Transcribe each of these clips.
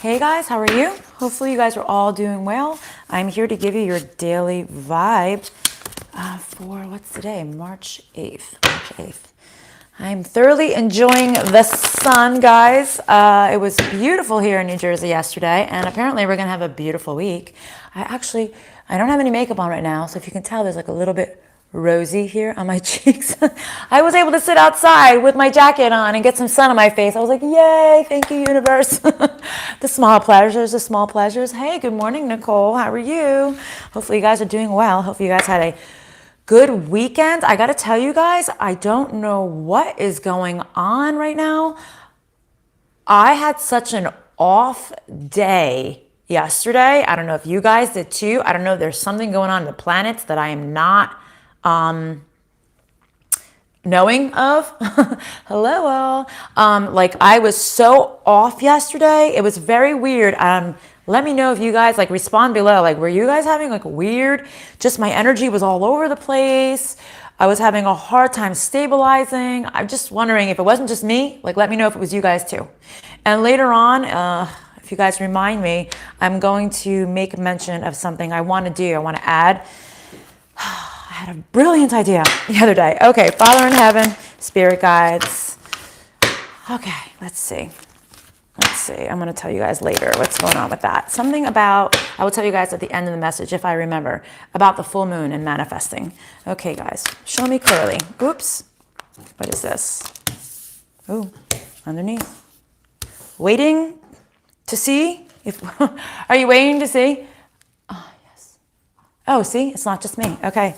Hey guys, how are you? Hopefully you guys are all doing well. I'm here to give you your daily vibe for, what's today? March 8th. I'm thoroughly enjoying the sun, guys. It was beautiful here in New Jersey yesterday, and apparently we're gonna have a beautiful week. I don't have any makeup on right now, so if you can tell, there's like a little bit rosy here on my cheeks. I was able to sit outside with my jacket on and get some sun on my face. I was like, yay, thank you, universe. The small pleasures. Hey, good morning, Nicole. How are you? Hopefully you guys are doing well. Hopefully you guys had a good weekend. I got to tell you guys, I don't know what is going on right now. I had such an off day yesterday. I don't know if you guys did too. I don't know. There's something going on in the planets that I am not knowing of. Hello all. Like I was so off yesterday. It was very weird. Let me know if you guys like respond below. Like, were you guys having like weird, just my energy was all over the place. I was having a hard time stabilizing. I'm just wondering if it wasn't just me, like let me know if it was you guys too. And later on, if you guys remind me, I'm going to make mention of something I want to do. I want to add. I had a brilliant idea the other day. Okay, Father in heaven, spirit guides. Okay, let's see. I'm going to tell you guys later what's going on with that. Something about, I will tell you guys at the end of the message, if I remember, about the full moon and manifesting. Okay, guys, show me clearly. Oops. What is this? Oh, underneath. Waiting to see? Are you waiting to see? Oh, see, it's not just me. Okay.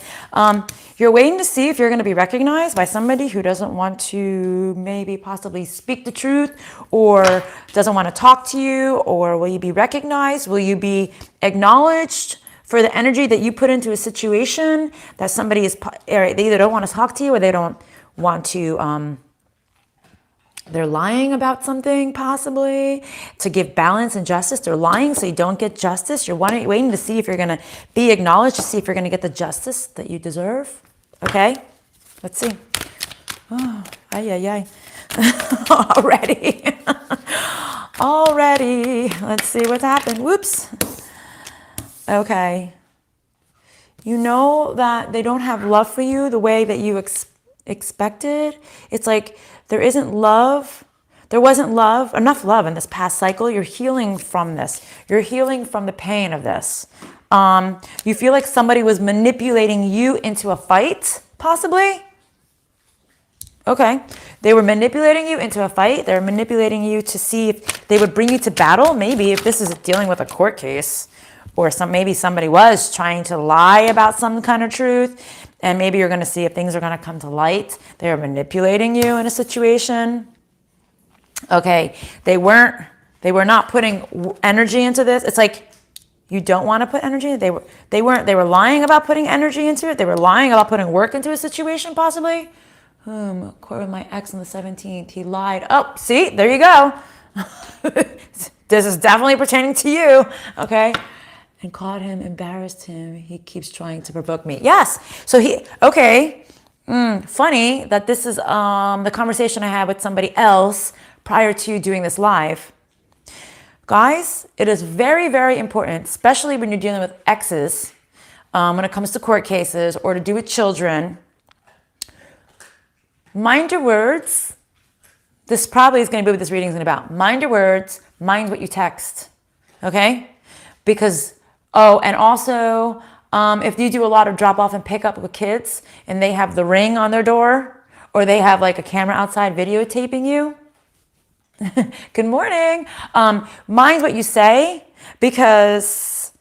You're waiting to see if you're going to be recognized by somebody who doesn't want to maybe possibly speak the truth or doesn't want to talk to you, or will you be recognized? Will you be acknowledged for the energy that you put into a situation that somebody is, they either don't want to talk to you or they don't want to, they're lying about something possibly to give balance and justice. They're lying so you don't get justice. You're waiting to see if you're going to be acknowledged, to see if you're going to get the justice that you deserve. Okay, let's see. Oh, ay. Already. Let's see what's happened. Whoops. Okay. You know that they don't have love for you the way that you expected. It's like there isn't love. There wasn't enough love in this past cycle. You're healing from this. You're healing from the pain of this. You feel like somebody was manipulating you into a fight, possibly. Okay. They were manipulating you into a fight. They were manipulating you to see if they would bring you to battle. Maybe if this is dealing with a court case, or maybe somebody was trying to lie about some kind of truth, and maybe you're going to see if things are going to come to light. They were manipulating you in a situation. Okay, they were not putting energy into this. It's like you don't want to put energy. They were lying about putting energy into it. They were lying about putting work into a situation, possibly. Court with my ex on the 17th. He lied. Oh, see, there you go. This is definitely pertaining to you. Okay. And caught him, embarrassed him. He keeps trying to provoke me. Yes. So funny that this is the conversation I had with somebody else prior to doing this live. Guys, it is very, very important, especially when you're dealing with exes, when it comes to court cases or to do with children. Mind your words. This probably is going to be what this reading is about. Mind your words. Mind what you text. Okay? Because... Oh, and also, if you do a lot of drop off and pick up with kids and they have the ring on their door, or they have like a camera outside videotaping you. Good morning. Mind what you say, because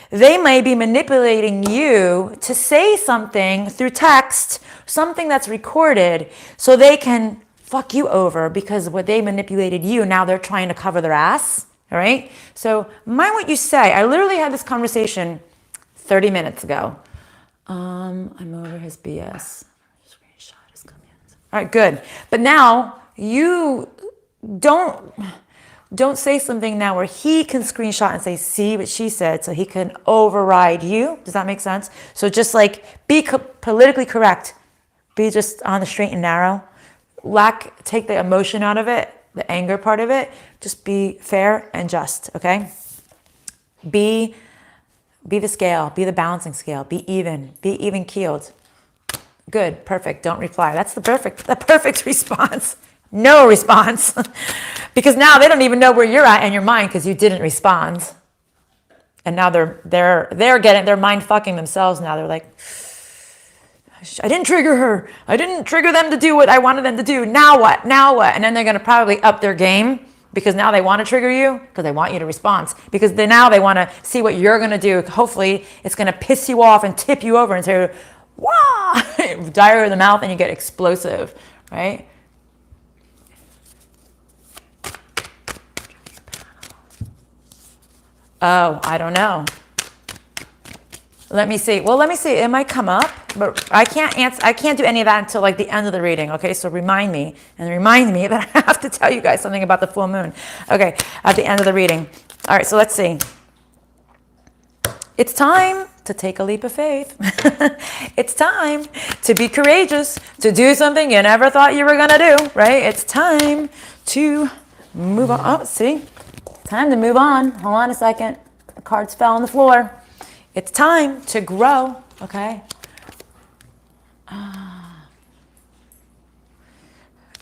they may be manipulating you to say something through text, something that's recorded, so they can fuck you over because what they manipulated you, now they're trying to cover their ass. All right. So mind what you say. I literally had this conversation 30 minutes ago. I'm over his BS. Screenshot is coming. All right, good. But now you don't say something now where he can screenshot and say, see what she said, so he can override you. Does that make sense? So just like be politically correct. Be just on the straight and narrow. Take the emotion out of it. the anger part of it. Just be fair and just, okay? Be the scale, be the balancing scale, be even keeled. Good, perfect, don't reply. That's the perfect response. No response. Because now they don't even know where you're at in your mind because you didn't respond. And now they're mind fucking themselves now. They're like, I didn't trigger her. I didn't trigger them to do what I wanted them to do. Now what? Now what? And then they're going to probably up their game because now they want to trigger you because they want you to respond. Because now they want to see what you're going to do. Hopefully it's going to piss you off and tip you over and say, wah, diarrhea in the mouth, and you get explosive, right? Oh, I don't know. Let me see. Well, let me see. It might come up, but I can't answer. I can't do any of that until like the end of the reading. Okay, so remind me that I have to tell you guys something about the full moon. Okay, at the end of the reading. All right, so let's see. It's time to take a leap of faith. It's time to be courageous, to do something you never thought you were gonna do, right? It's time to move on. Oh, see? Time to move on. Hold on a second. The cards fell on the floor. It's time to grow, okay?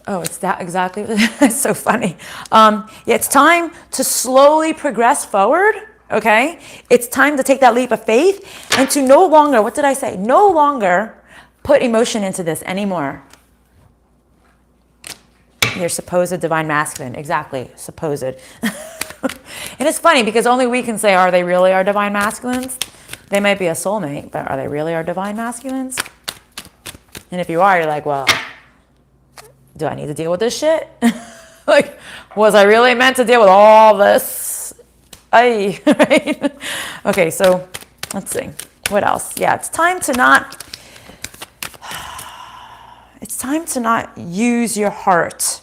Oh, it's that exactly. It's so funny. Yeah, it's time to slowly progress forward, okay? It's time to take that leap of faith and to no longer, what did I say? No longer put emotion into this anymore. Your supposed divine masculine. Exactly, supposed. And it's funny because only we can say, are they really our divine masculines? They might be a soulmate, but are they really our divine masculines? And if you are, you're like, well, do I need to deal with this shit? Like, was I really meant to deal with all this? Right? Okay, so let's see. What else? Yeah, it's time to not use your heart.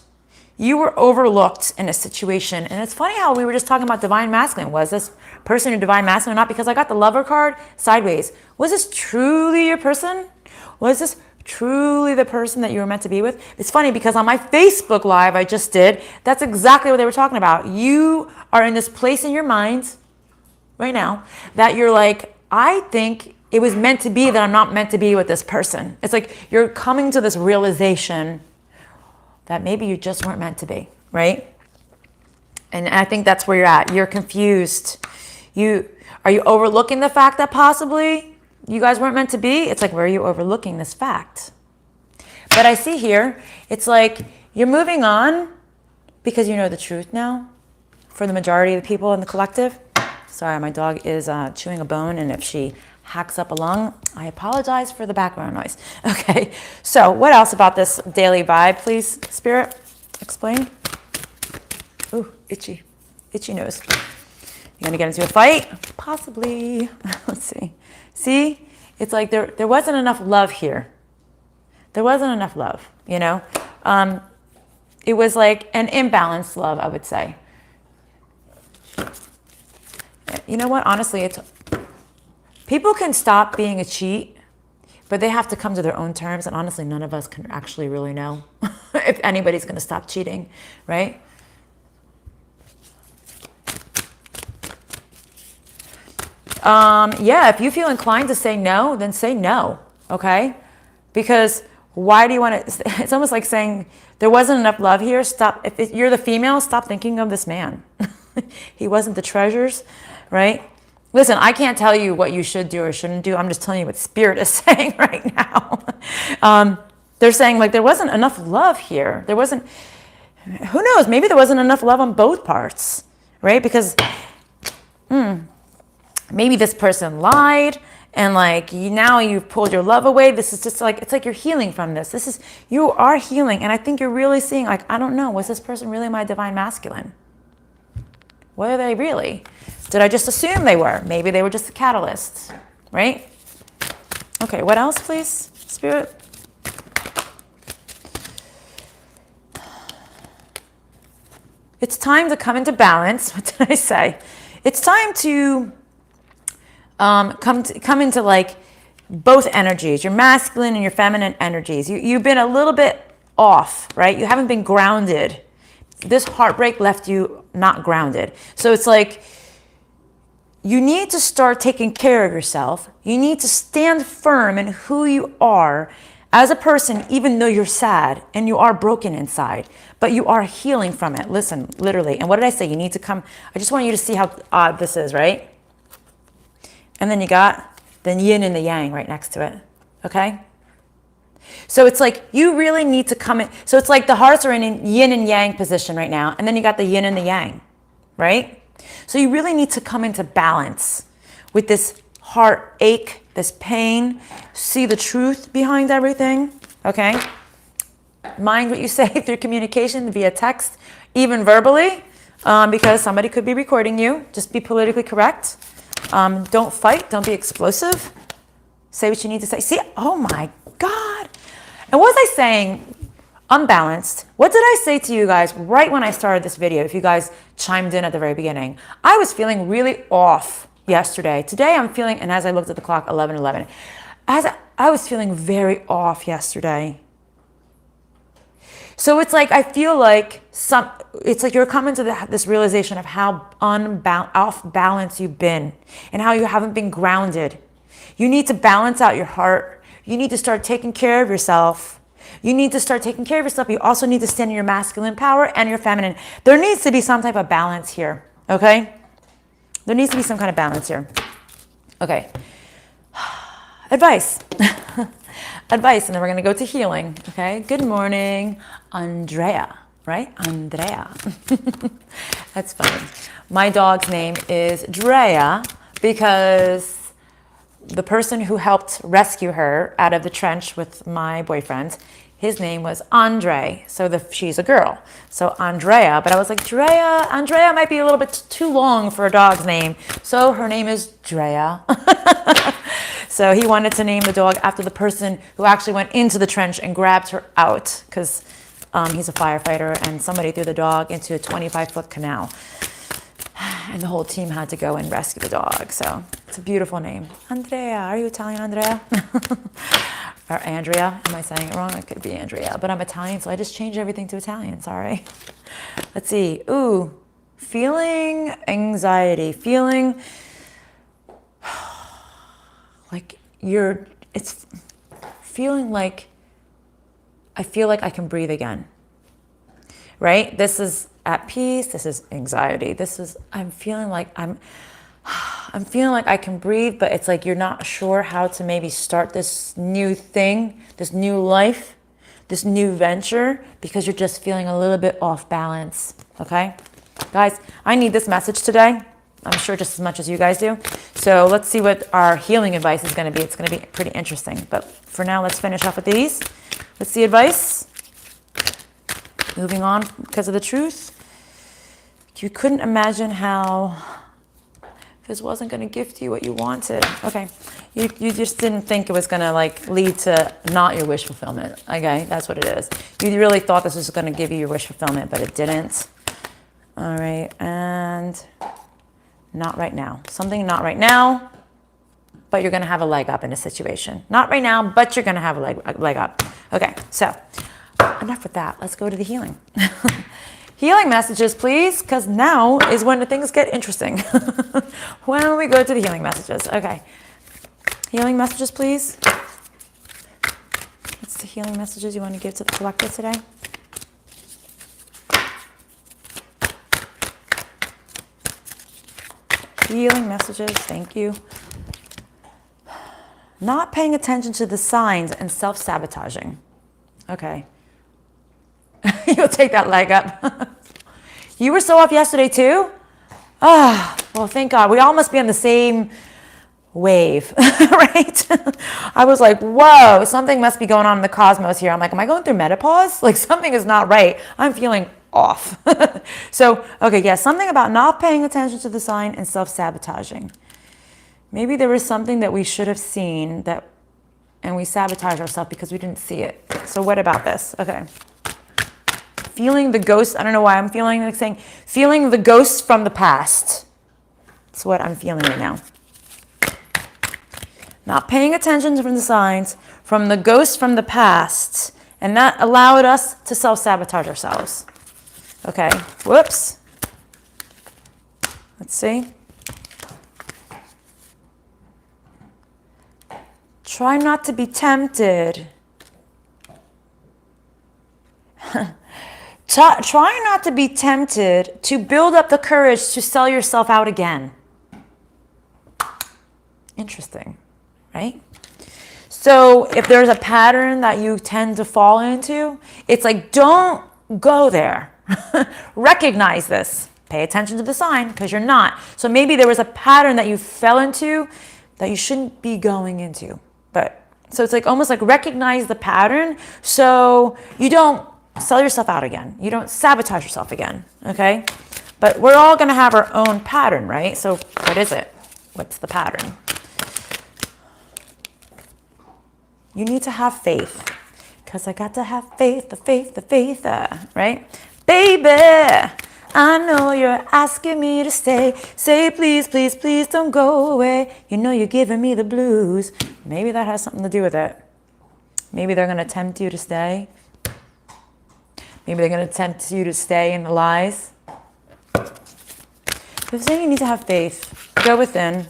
You were overlooked in a situation. And it's funny how we were just talking about divine masculine. Was this person your divine masculine or not? Because I got the lover card sideways. Was this truly your person? Was this truly the person that you were meant to be with? It's funny because on my Facebook Live I just did, that's exactly what they were talking about. You are in this place in your mind right now that you're like, I think it was meant to be that I'm not meant to be with this person. It's like you're coming to this realization that maybe you just weren't meant to be, right? And I think that's where you're at. You're confused. Are you overlooking the fact that possibly you guys weren't meant to be? It's like, where are you overlooking this fact? But I see here, it's like you're moving on because you know the truth now for the majority of the people in the collective. Sorry, my dog is chewing a bone, and if she hacks up a lung, I apologize for the background noise. Okay, so what else about this daily vibe, please, Spirit? Explain. Ooh, itchy nose. You gonna get into a fight? Possibly. Let's see. See, it's like there wasn't enough love here. There wasn't enough love, you know? It was like an imbalanced love, I would say. You know what? Honestly, people can stop being a cheat, but they have to come to their own terms. And honestly, none of us can actually really know if anybody's going to stop cheating, right? Yeah, if you feel inclined to say no, then say no, okay? Because why do you want to? It's almost like saying there wasn't enough love here. Stop. If you're the female, stop thinking of this man. He wasn't the treasures, right? Listen, I can't tell you what you should do or shouldn't do. I'm just telling you what Spirit is saying right now. They're saying like there wasn't enough love here. There wasn't, who knows, maybe there wasn't enough love on both parts, right? Because maybe this person lied and like now you've pulled your love away. This is just like, it's like you're healing from this. You are healing. And I think you're really seeing like, I don't know, was this person really my divine masculine? What are they really? Did I just assume they were? Maybe they were just a catalyst, right? Okay, what else, please, Spirit? It's time to come into balance. What did I say? It's time to come into like both energies, your masculine and your feminine energies. You've been a little bit off, right? You haven't been grounded. this heartbreak left you not grounded. So it's like, you need to start taking care of yourself. You need to stand firm in who you are as a person, even though you're sad and you are broken inside, but you are healing from it. Listen, literally. And what did I say? You need to come. I just want you to see how odd this is, right? And then you got the yin and the yang right next to it. Okay? So it's like you really need to come in. So it's like the hearts are in yin and yang position right now. And then you got the yin and the yang, right? So you really need to come into balance with this heartache, this pain, see the truth behind everything, okay? Mind what you say through communication via text, even verbally, because somebody could be recording you. Just be politically correct. Don't fight. Don't be explosive. Say what you need to say. See, oh my God. And what was I saying? Unbalanced. What did I say to you guys right when I started this video? If you guys chimed in at the very beginning, I was feeling really off yesterday. Today I'm feeling, and as I looked at the clock, 11:11. I was feeling very off yesterday. So it's like I feel like it's like you're coming to this realization of how off balance you've been and how you haven't been grounded. You need to balance out your heart. You need to start taking care of yourself. You need to start taking care of yourself. You also need to stand in your masculine power and your feminine. There needs to be some type of balance here, okay? There needs to be some kind of balance here. Okay. Advice. Advice, and then we're going to go to healing, okay? Good morning, Andrea, right? Andrea. That's funny. My dog's name is Drea because the person who helped rescue her out of the trench with my boyfriend, his name was Andre. So she's a girl. So Andrea, but I was like, Andrea might be a little bit too long for a dog's name. So her name is Drea. So he wanted to name the dog after the person who actually went into the trench and grabbed her out because he's a firefighter and somebody threw the dog into a 25-foot canal. And the whole team had to go and rescue the dog. So it's a beautiful name. Andrea. Are you Italian, Andrea? Or Andrea. Am I saying it wrong? It could be Andrea. But I'm Italian, so I just changed everything to Italian. Sorry. Let's see. Ooh. Feeling anxiety. Feeling like it's feeling like I feel like I can breathe again. Right? This is at peace. This is anxiety. I'm feeling like I can breathe, but it's like you're not sure how to maybe start this new thing, this new life, this new venture, because you're just feeling a little bit off balance. Okay? Guys, I need this message today. I'm sure just as much as you guys do. So let's see what our healing advice is going to be. It's going to be pretty interesting. But for now, let's finish off with these. Let's see advice. Moving on because of the truth. You couldn't imagine how this wasn't going to gift you what you wanted. Okay. You just didn't think it was going to like lead to not your wish fulfillment. Okay. That's what it is. You really thought this was going to give you your wish fulfillment, but it didn't. All right. And not right now. Something not right now, but you're going to have a leg up in a situation. Not right now, but you're going to have a leg up. Okay. So enough with that. Let's go to the healing. Healing messages, please, because now is when the things get interesting. Why don't we go to the healing messages? Okay. Healing messages, please. What's the healing messages you want to give to the collective today? Healing messages, thank you. Not paying attention to the signs and self-sabotaging. Okay. You'll take that leg up. You were so off yesterday too? Ah, well, thank God. We all must be on the same wave, right? I was like, whoa, something must be going on in the cosmos here. I'm like, am I going through menopause? Like something is not right. I'm feeling off. So, okay, yeah, something about not paying attention to the sign and self-sabotaging. Maybe there was something that we should have seen and we sabotage ourselves because we didn't see it. So what about this? Okay. Feeling the ghost. I don't know why I'm feeling like saying, feeling the ghosts from the past. That's what I'm feeling right now. Not paying attention to the signs from the ghosts from the past. And that allowed us to self-sabotage ourselves. Okay, whoops. Let's see. Try not to be tempted. Try not to be tempted to build up the courage to sell yourself out again. Interesting, right? So if there's a pattern that you tend to fall into, it's like, don't go there. Recognize this. Pay attention to the sign because you're not. So maybe there was a pattern that you fell into that you shouldn't be going into. But so it's like almost like recognize the pattern so you don't sell yourself out again. You don't sabotage yourself again, okay? But we're all going to have our own pattern, right? So what is it? What's the pattern? You need to have faith. Because I got to have faith, the faith, right? Baby, I know you're asking me to stay. Say please, please, please don't go away. You know you're giving me the blues. Maybe that has something to do with it. Maybe they're going to tempt you to stay. Maybe they're going to tempt you to stay in the lies. They're saying you need to have faith. Go within.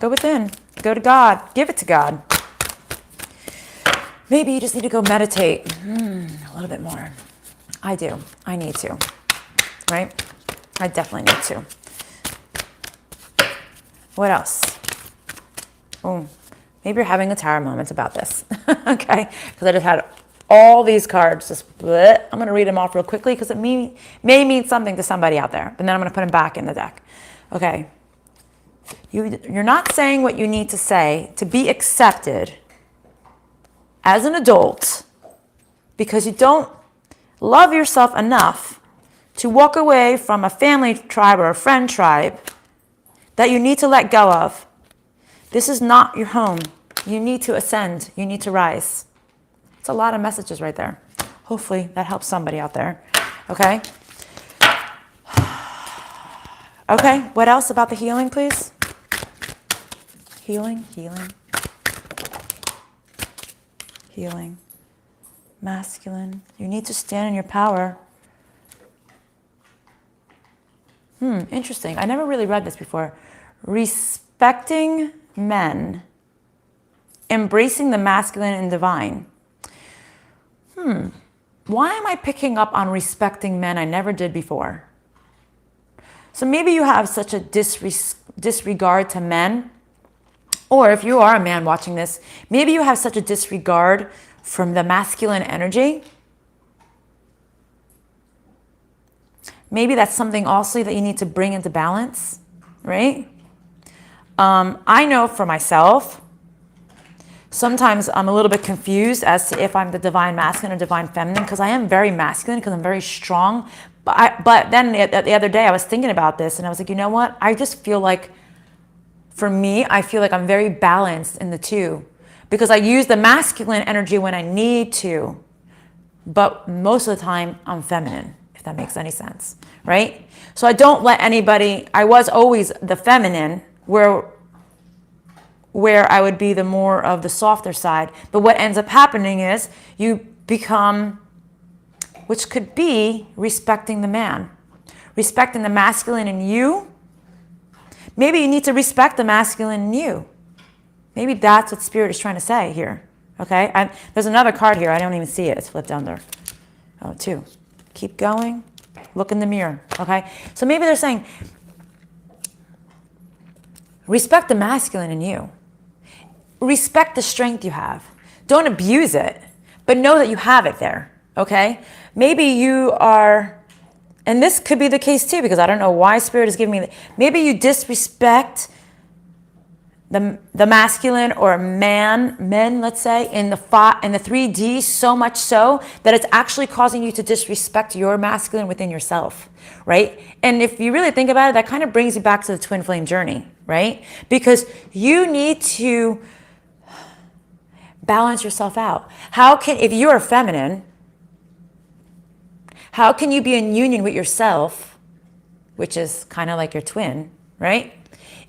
Go within. Go to God. Give it to God. Maybe you just need to go meditate a little bit more. I do. I need to. Right? I definitely need to. What else? Oh, maybe you're having a tower moment about this. Okay? Because I just had all these cards just bleh. I'm going to read them off real quickly because it may mean something to somebody out there. But then I'm going to put them back in the deck. Okay. You're not saying what you need to say to be accepted as an adult because you don't love yourself enough to walk away from a family tribe or a friend tribe that you need to let go of. This is not your home. You need to ascend. You need to rise. It's a lot of messages right there. Hopefully that helps somebody out there. Okay? Okay, what else about the healing, please? Healing. Masculine. You need to stand in your power. Interesting. I never really read this before. Respecting men. Embracing the masculine and divine. Why am I picking up on respecting men? I never did before. So maybe you have such a disregard to men. Or if you are a man watching this, maybe you have such a disregard from the masculine energy. Maybe that's something also that you need to bring into balance, right? I know for myself, sometimes I'm a little bit confused as to if I'm the divine masculine or divine feminine because I am very masculine because I'm very strong. But then the other day I was thinking about this and I was like, you know what? I just feel like, for me, I feel like I'm very balanced in the two because I use the masculine energy when I need to, but most of the time I'm feminine, if that makes any sense, right? So I don't let anybody, I was always the feminine where I would be the more of the softer side. But what ends up happening is you become, which could be respecting the man, respecting the masculine in you. Maybe you need to respect the masculine in you. Maybe that's what Spirit is trying to say here. Okay? There's another card here. I don't even see it. It's flipped under. Oh, 2. Keep going. Look in the mirror. Okay? So maybe they're saying, respect the masculine in you. Respect the strength you have. Don't abuse it, but know that you have it there. Okay? Maybe you are... And this could be the case too, because I don't know why Spirit is giving me... Maybe you disrespect the masculine or men, let's say, in the 3D so much so that it's actually causing you to disrespect your masculine within yourself, right? And if you really think about it, that kind of brings you back to the twin flame journey, right? Because you need to balance yourself out. If you're feminine... How can you be in union with yourself, which is kind of like your twin, right?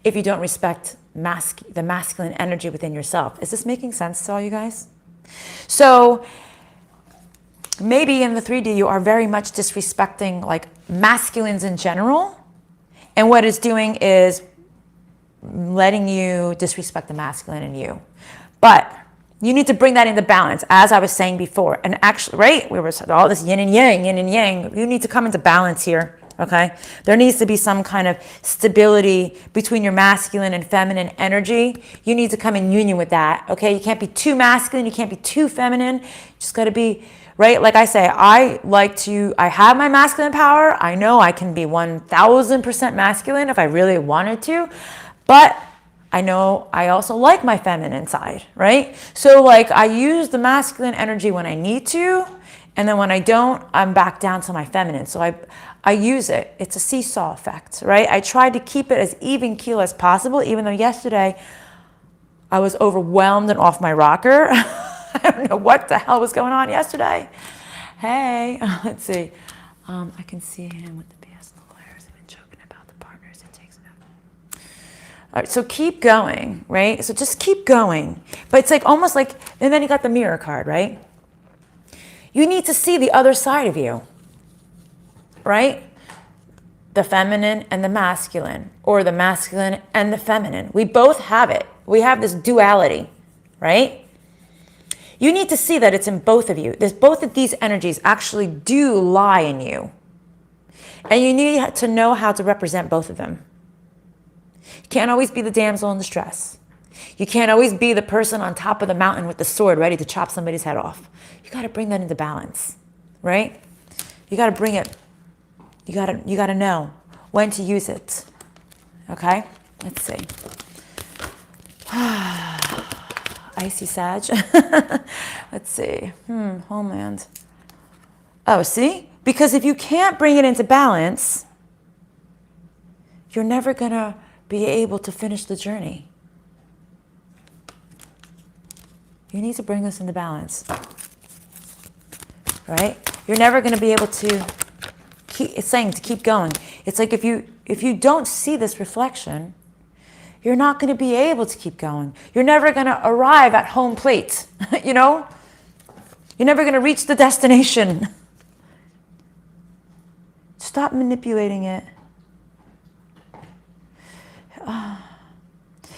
If you don't respect the masculine energy within yourself. Is this making sense to all you guys? So maybe in the 3D you are very much disrespecting like masculines in general. And what it's doing is letting you disrespect the masculine in you. But you need to bring that into balance, as I was saying before. And actually, right, we were all this yin and yang, yin and yang. You need to come into balance here, okay? There needs to be some kind of stability between your masculine and feminine energy. You need to come in union with that, okay? You can't be too masculine. You can't be too feminine. You just got to be, right? Like I say, I have my masculine power. I know I can be 1000% masculine if I really wanted to. But I know I also like my feminine side, right? So like I use the masculine energy when I need to, and then when I don't, I'm back down to my feminine. So I use it. It's a seesaw effect, right? I tried to keep it as even keel as possible, even though yesterday I was overwhelmed and off my rocker. I don't know what the hell was going on yesterday. Hey, let's see. I can see him with the BS and the glares. I've been joking about the partners. It takes it out. All right, so keep going, right? So just keep going. But it's like almost like, and then you got the mirror card, right? You need to see the other side of you, right? The feminine and the masculine, or the masculine and the feminine. We both have it. We have this duality, right? You need to see that it's in both of you. Both of these energies actually do lie in you. And you need to know how to represent both of them. You can't always be the damsel in distress. You can't always be the person on top of the mountain with the sword ready to chop somebody's head off. You got to bring that into balance, right? You got to bring it. You got to know when to use it. Okay? Let's see. Icy Sag. Let's see. Homeland. Oh, see? Because if you can't bring it into balance, you're never going to be able to finish the journey. You need to bring this into balance. Right? You're never going to be able to it's saying to keep going. It's like if you don't see this reflection, you're not going to be able to keep going. You're never going to arrive at home plate, you know? You're never going to reach the destination. Stop manipulating it.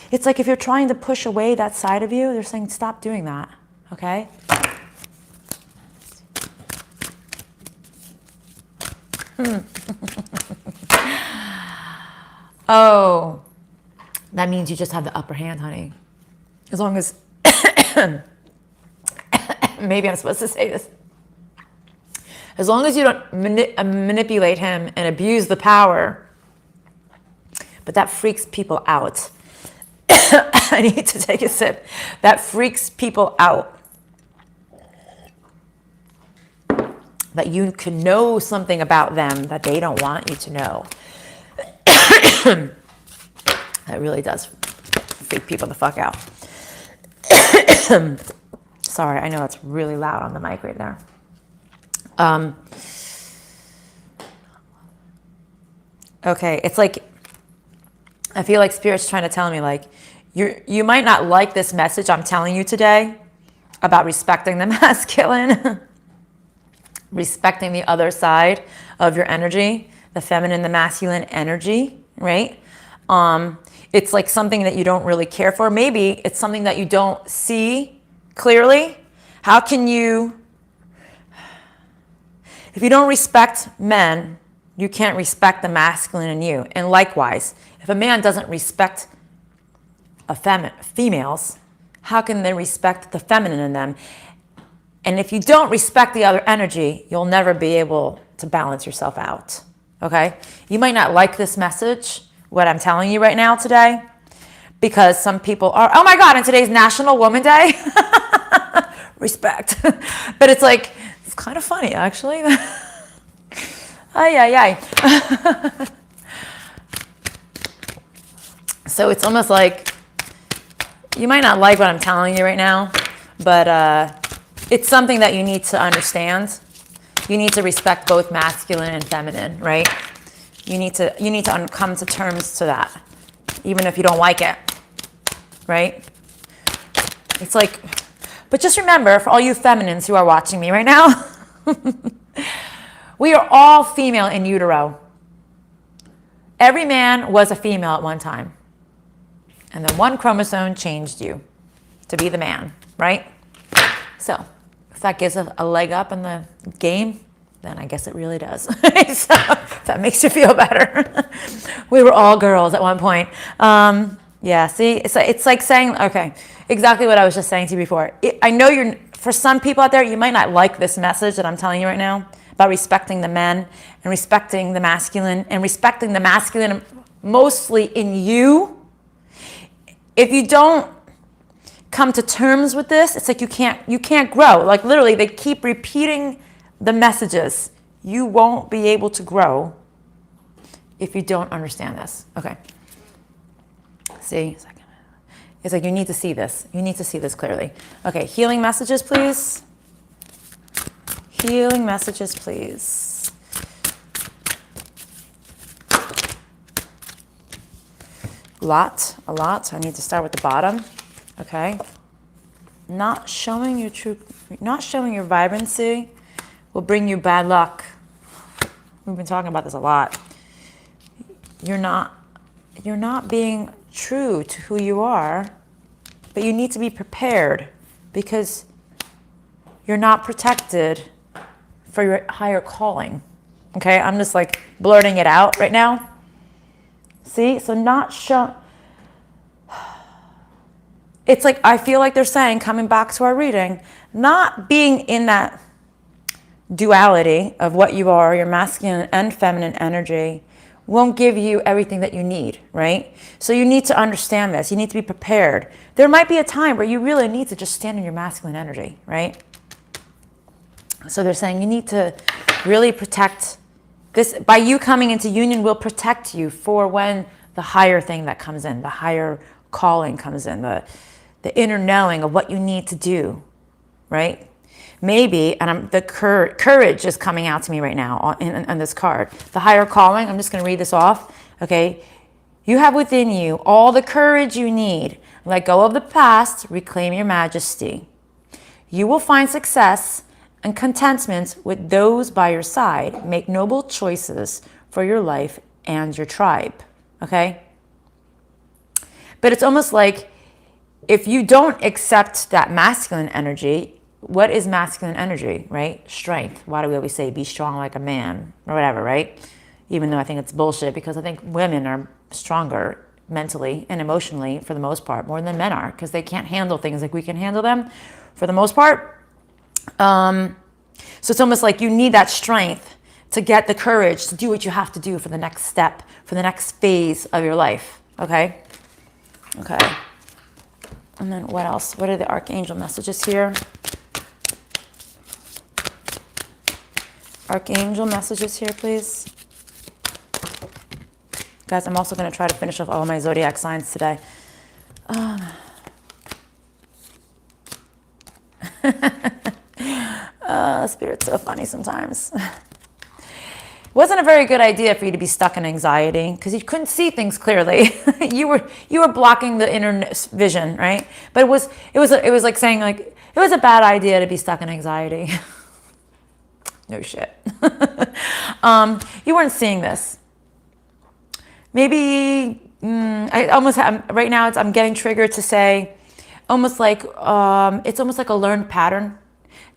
It's like if you're trying to push away that side of you, they're saying stop doing that, okay? Oh, that means you just have the upper hand, honey. As long as, maybe I'm supposed to say this. As long as you don't manipulate him and abuse the power, but that freaks people out. I need to take a sip. That freaks people out. That you can know something about them that they don't want you to know. That really does freak people the fuck out. Sorry, I know it's really loud on the mic right there. Okay, it's like, I feel like Spirit's trying to tell me, like, you might not like this message I'm telling you today about respecting the masculine, respecting the other side of your energy, the feminine, the masculine energy, right? It's like something that you don't really care for. Maybe it's something that you don't see clearly. How can you, if you don't respect men, you can't respect the masculine in you. And likewise, if a man doesn't respect females, how can they respect the feminine in them? And if you don't respect the other energy, you'll never be able to balance yourself out, okay? You might not like this message, what I'm telling you right now today, because some people are, oh my God, and today's National Woman Day. Respect. But it's like, it's kind of funny, actually. Ay. So it's almost like, you might not like what I'm telling you right now, but it's something that you need to understand. You need to respect both masculine and feminine, right? You need to come to terms to that, even if you don't like it, right? It's like, but just remember, for all you feminines who are watching me right now, We are all female in utero. Every man was a female at one time. And then one chromosome changed you to be the man, right? So if that gives a leg up in the game, then I guess it really does. So if that makes you feel better. We were all girls at one point. Yeah, see, it's like saying, okay, exactly what I was just saying to you before. I know for some people out there, you might not like this message that I'm telling you right now about respecting the men and respecting the masculine mostly in you. If you don't come to terms with this, it's like you can't grow. Like literally, they keep repeating the messages. You won't be able to grow if you don't understand this. Okay. See, it's like you need to see this. You need to see this clearly. Okay, healing messages, please. Healing messages, please. A lot. I need to start with the bottom. Okay. Not showing your vibrancy will bring you bad luck. We've been talking about this a lot. You're not being true to who you are, but you need to be prepared because you're not protected for your higher calling. Okay, I'm just like blurting it out right now. See, so it's like, I feel like they're saying, coming back to our reading, not being in that duality of what you are, your masculine and feminine energy, won't give you everything that you need, right? So you need to understand this. You need to be prepared. There might be a time where you really need to just stand in your masculine energy, right? So they're saying you need to really protect this. By you coming into union will protect you for when the higher thing that comes in, the higher calling comes in, the inner knowing of what you need to do, right? Maybe, and the courage is coming out to me right now on this card. The higher calling, I'm just going to read this off, okay? You have within you all the courage you need. Let go of the past, reclaim your majesty. You will find success and contentment with those by your side. Make noble choices for your life and your tribe, okay? But it's almost like if you don't accept that masculine energy, what is masculine energy, right? Strength. Why do we always say be strong like a man or whatever, right? Even though I think it's bullshit because I think women are stronger mentally and emotionally for the most part more than men are because they can't handle things like we can handle them for the most part. So it's almost like you need that strength to get the courage to do what you have to do for the next step, for the next phase of your life, okay? Okay. And then what else? What are the archangel messages here? Archangel messages here, please. Guys, I'm also going to try to finish off all my zodiac signs today. Spirit's so funny sometimes. Wasn't a very good idea for you to be stuck in anxiety because you couldn't see things clearly. you were blocking the inner vision, right? But it was like saying like it was a bad idea to be stuck in anxiety. No shit. You weren't seeing this. Maybe I almost have right now. I'm getting triggered to say, almost like it's almost like a learned pattern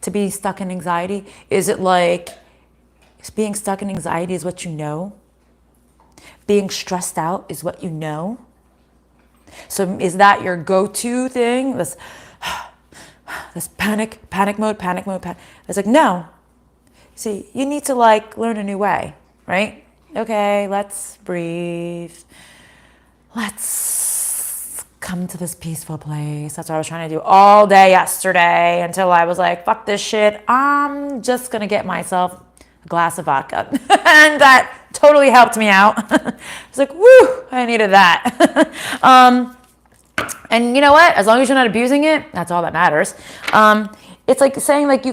to be stuck in anxiety. Is it like being stuck in anxiety is what you know? Being stressed out is what you know? So is that your go-to thing? This panic mode. It's like no. See, you need to like learn a new way, right? Okay, let's breathe. Let's come to this peaceful place. That's what I was trying to do all day yesterday until I was like, fuck this shit. I'm just going to get myself a glass of vodka. And that totally helped me out. It's like, woo, I needed that. And you know what? As long as you're not abusing it, that's all that matters. It's like saying like you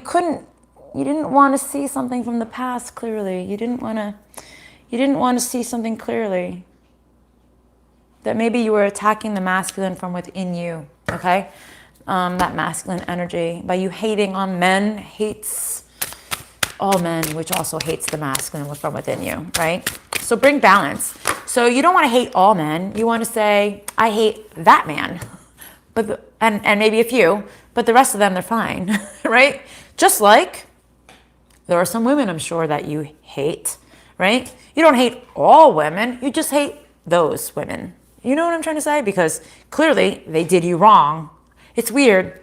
didn't want to see something from the past clearly. You didn't want to see something clearly. That maybe you were attacking the masculine from within you, okay? That masculine energy. By you hating on men, hates all men, which also hates the masculine from within you, right? So bring balance. So you don't want to hate all men. You want to say, I hate that man, and maybe a few, but the rest of them, they're fine, right? Just like there are some women, I'm sure, that you hate, right? You don't hate all women. You just hate those women. You know what I'm trying to say? Because clearly they did you wrong. It's weird.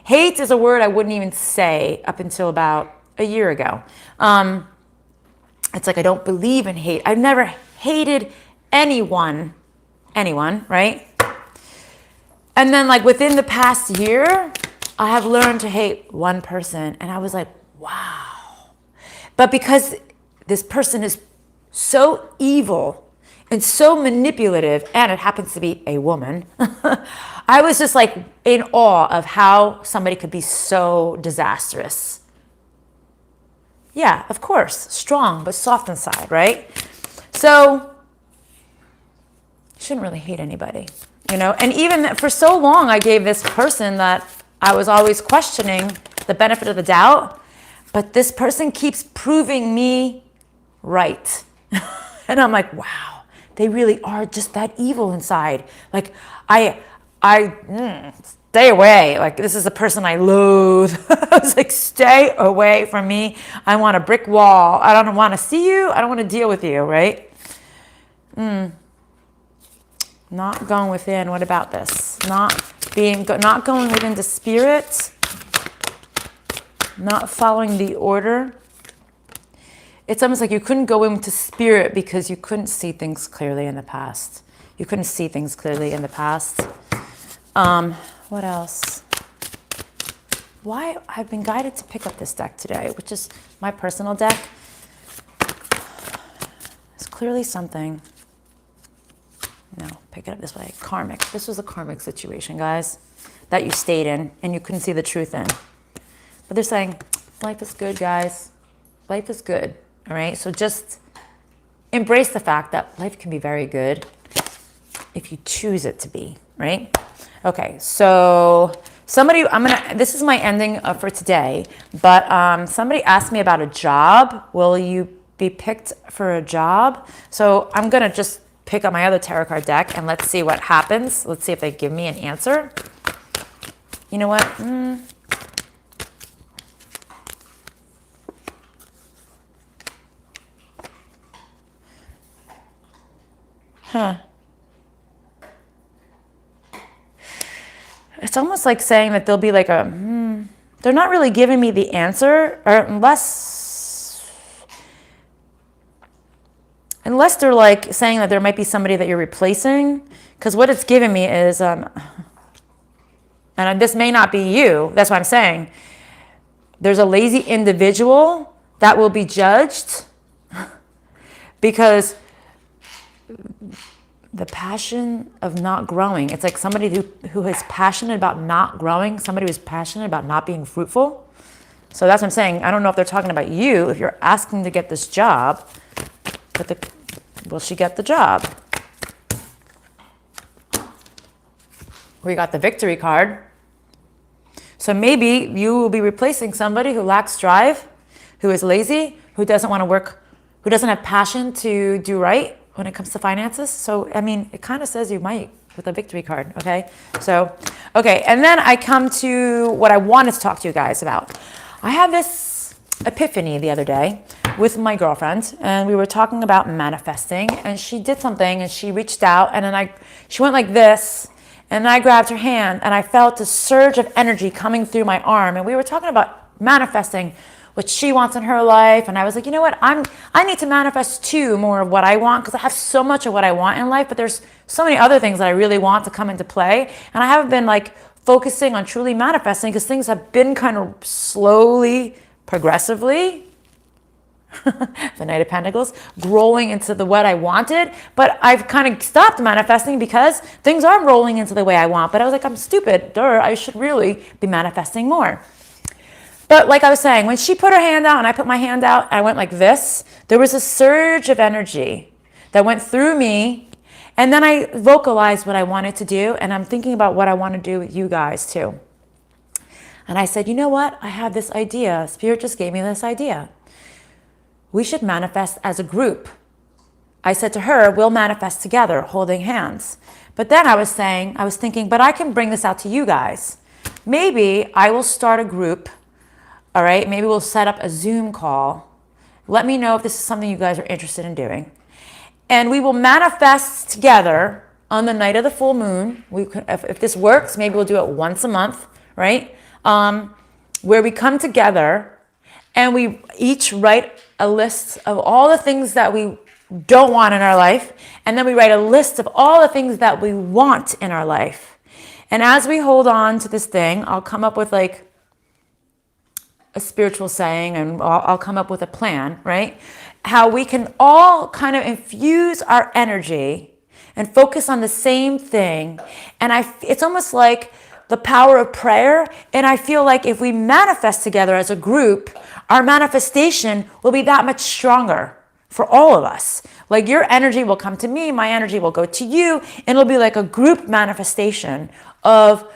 Hate is a word I wouldn't even say up until about a year ago. It's like I don't believe in hate. I've never hated anyone, right? And then like within the past year, I have learned to hate one person. And I was like, wow. But because this person is so evil and so manipulative, and it happens to be a woman, I was just like in awe of how somebody could be so disastrous. Yeah, of course, strong, but soft inside, right? So you shouldn't really hate anybody, you know? And even for so long, I gave this person that I was always questioning the benefit of the doubt, but this person keeps proving me right. And I'm like, wow, they really are just that evil inside. Like, stay away. Like, this is a person I loathe. I was like, stay away from me. I want a brick wall. I don't want to see you. I don't want to deal with you, right? Not going within. What about this? Not going within the spirit. Not following the order. It's almost like you couldn't go into spirit because you couldn't see things clearly in the past. You couldn't see things clearly in the past. What else? Why I've been guided to pick up this deck today, which is my personal deck. It's clearly something. No, pick it up this way. Karmic. This was a karmic situation, guys, that you stayed in and you couldn't see the truth in. But they're saying, life is good, guys. Life is good. All right. So just embrace the fact that life can be very good if you choose it to be, right? Okay, so this is my ending for today, but somebody asked me about a job. Will you be picked for a job? So I'm gonna just pick up my other tarot card deck and let's see what happens. Let's see if they give me an answer. You know what? It's almost like saying that there'll be like they're not really giving me the answer, or unless they're like saying that there might be somebody that you're replacing. Because what it's giving me is, and this may not be you, that's what I'm saying. There's a lazy individual that will be judged because the passion of not growing. It's like somebody who is passionate about not growing, somebody who's passionate about not being fruitful. So that's what I'm saying. I don't know if they're talking about you, if you're asking to get this job, but will she get the job? We got the victory card. So maybe you will be replacing somebody who lacks drive, who is lazy, who doesn't want to work, who doesn't have passion to do right when it comes to finances. So, I mean, it kind of says you might with a victory card, okay? So, okay, and then I come to what I wanted to talk to you guys about. I had this epiphany the other day with my girlfriend, and we were talking about manifesting, and she did something, and she reached out, and then she went like this, and I grabbed her hand, and I felt a surge of energy coming through my arm, and we were talking about manifesting what she wants in her life. And I was like, you know what? I need to manifest too more of what I want, because I have so much of what I want in life, but there's so many other things that I really want to come into play. And I haven't been like focusing on truly manifesting because things have been kind of slowly, progressively, the Knight of Pentacles, growing into the what I wanted. But I've kind of stopped manifesting because things are rolling into the way I want. But I was like, I'm stupid. I should really be manifesting more. But like I was saying, when she put her hand out and I put my hand out, I went like this, there was a surge of energy that went through me. And then I vocalized what I wanted to do. And I'm thinking about what I want to do with you guys too. And I said, you know what? I have this idea. Spirit just gave me this idea. We should manifest as a group. I said to her, we'll manifest together, holding hands. But then I was thinking, but I can bring this out to you guys. Maybe I will start a group, all right? Maybe we'll set up a Zoom call. Let me know if this is something you guys are interested in doing. And we will manifest together on the night of the full moon. If this works, maybe we'll do it once a month, right? Where we come together and we each write a list of all the things that we don't want in our life. And then we write a list of all the things that we want in our life. And as we hold on to this thing, I'll come up with like a spiritual saying, and I'll come up with a plan, right? How we can all kind of infuse our energy and focus on the same thing. And it's almost like the power of prayer. And I feel like if we manifest together as a group, our manifestation will be that much stronger for all of us. Like your energy will come to me, my energy will go to you, and it'll be like a group manifestation of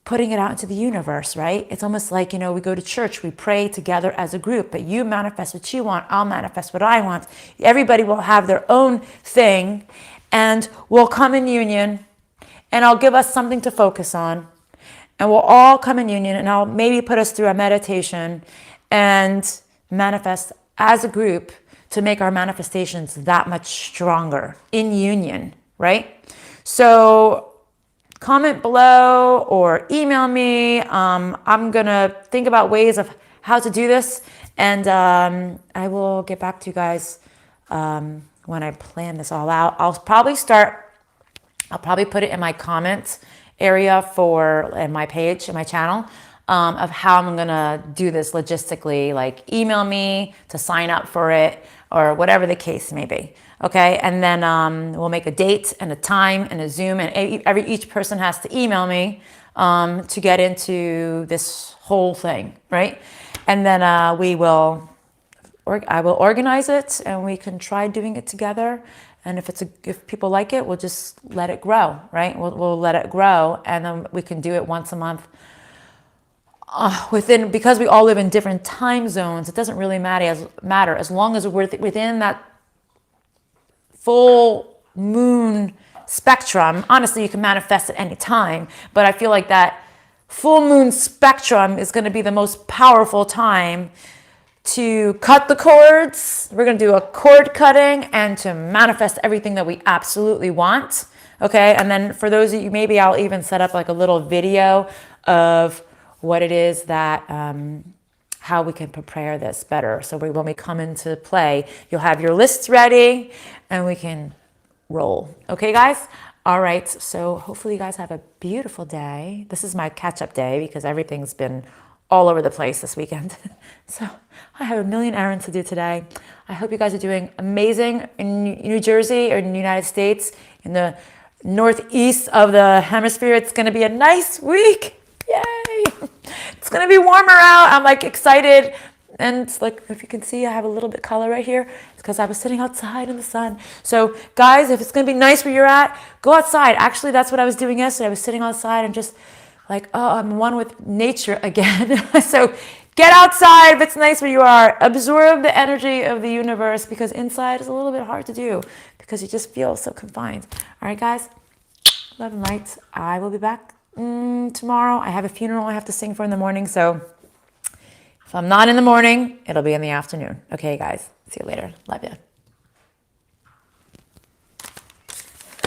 putting it out into the universe, right? It's almost like, we go to church, we pray together as a group, but you manifest what you want, I'll manifest what I want. Everybody will have their own thing, and we'll come in union, and I'll give us something to focus on, and we'll all come in union, and I'll maybe put us through a meditation and manifest as a group to make our manifestations that much stronger in union, right? So comment below or email me. I'm going to think about ways of how to do this. And I will get back to you guys when I plan this all out. I'll probably put it in my comments area in my page, in my channel, of how I'm going to do this logistically. Like email me to sign up for it or whatever the case may be. Okay, and then we'll make a date and a time and a Zoom, and each person has to email me to get into this whole thing, right? And then I will organize it, and we can try doing it together. And if people like it, we'll just let it grow, right? We'll let it grow, and then we can do it once a month. Because we all live in different time zones, it doesn't really matter as long as we're within that full moon spectrum. Honestly, you can manifest at any time, but I feel like that full moon spectrum is going to be the most powerful time to cut the cords. We're going to do a cord cutting and to manifest everything that we absolutely want. Okay. And then for those of you, maybe I'll even set up like a little video of what it is that, how we can prepare this better. So when we come into play, you'll have your lists ready and we can roll. Okay, guys? All right. So hopefully you guys have a beautiful day. This is my catch-up day because everything's been all over the place this weekend. So I have a million errands to do today. I hope you guys are doing amazing in New Jersey or in the United States, in the northeast of the hemisphere. It's going to be a nice week. Yay! It's going to be warmer out. I'm like excited. And it's like, if you can see, I have a little bit color right here. It's because I was sitting outside in the sun. So guys, if it's going to be nice where you're at, go outside. Actually, that's what I was doing yesterday. I was sitting outside and just like, oh, I'm one with nature again. So get outside if it's nice where you are. Absorb the energy of the universe, because inside is a little bit hard to do because you just feel so confined. All right, guys. Love and light. I will be back tomorrow. I have a funeral I have to sing for in the morning, so if I'm not in the morning, it'll be in the afternoon. Okay, guys. See you later. Love you.